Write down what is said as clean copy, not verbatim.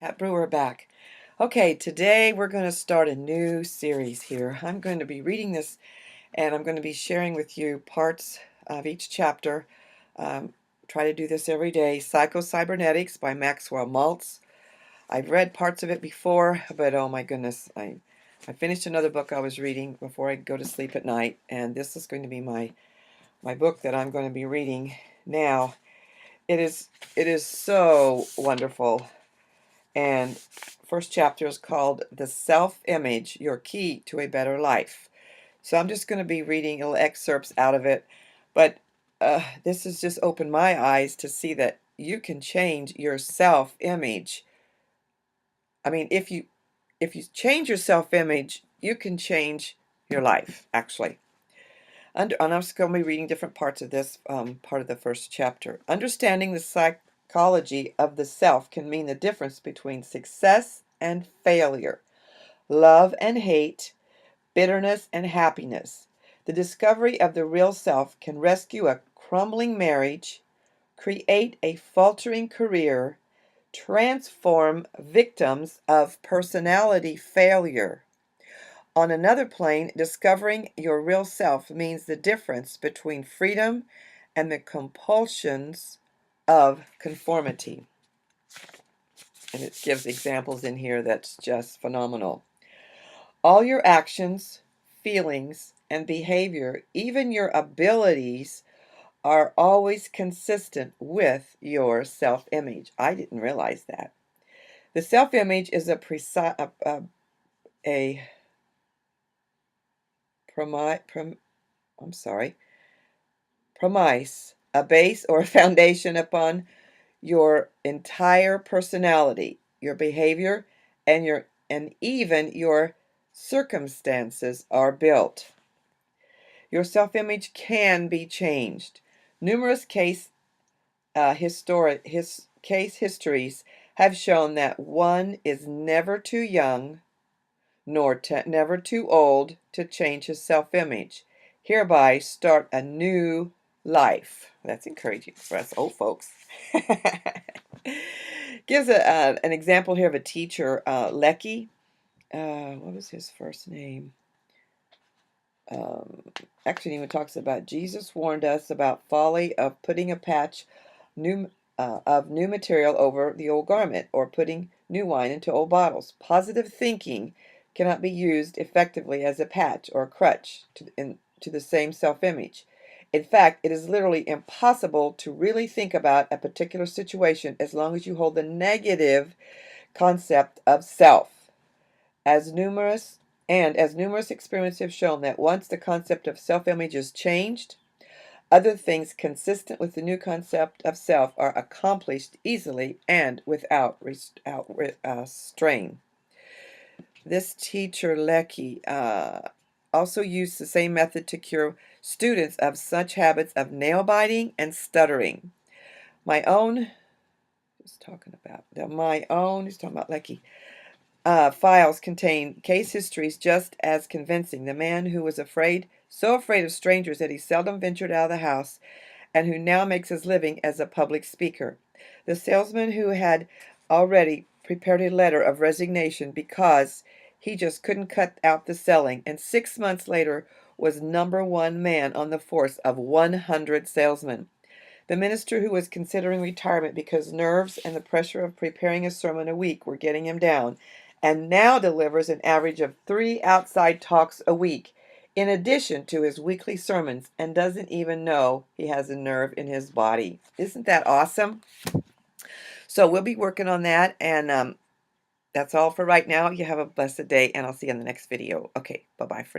At Brewer back. Okay, today we're going to start a new series here. I'm going to be reading this and I'm going to be sharing with you parts of each chapter. Try to do this every day. Psycho-cybernetics by Maxwell Maltz. I've read parts of it before, but oh my goodness, I finished another book I was reading before I go to sleep at night, and this is going to be my book that I'm going to be reading now. It is so wonderful. And first chapter is called The Self-Image, Your Key to a Better Life. So I'm just going to be reading little excerpts out of it. But this has just opened my eyes to see that you can change your self-image. I mean, if you change your self-image, you can change your life, actually. And I'm just going to be reading different parts of this part of the first chapter. Understanding the psychology of the self can mean the difference between success and failure, love and hate, bitterness and happiness. The discovery of the real self can rescue a crumbling marriage, create a faltering career, transform victims of personality failure. On another plane, discovering your real self means the difference between freedom and the compulsions of conformity. And it gives examples in here that's just phenomenal. All your actions, feelings, and behavior, even your abilities, are always consistent with your self-image. I didn't realize that. The self-image is a premise, a base or a foundation upon your entire personality, your behavior, and even your circumstances are built. Your self-image can be changed. Numerous case histories have shown that one is never too young nor never too old to change his self-image, hereby start a new life. That's encouraging for us old folks. Gives an example here of a teacher, Lecky. What was his first name? Actually, even talks about Jesus warned us about folly of putting a patch of new material over the old garment, or putting new wine into old bottles. Positive thinking cannot be used effectively as a patch or a crutch to the same self-image. In fact, it is literally impossible to really think about a particular situation as long as you hold the negative concept of self. As numerous experiments have shown that once the concept of self-image is changed, other things consistent with the new concept of self are accomplished easily and without strain. This teacher, Lecky, also used the same method to cure students of such habits of nail-biting and stuttering. He's talking about Lecky. Files contain case histories just as convincing. The man who was so afraid of strangers that he seldom ventured out of the house, and who now makes his living as a public speaker. The salesman who had already prepared a letter of resignation because he just couldn't cut out the selling, and 6 months later was #1 man on the force of 100 salesmen. The minister who was considering retirement because nerves and the pressure of preparing a sermon a week were getting him down, and now delivers an average of 3 outside talks a week, in addition to his weekly sermons, and doesn't even know he has a nerve in his body. Isn't that awesome? So we'll be working on that, and that's all for right now. You have a blessed day, and I'll see you in the next video. Okay, bye-bye for now.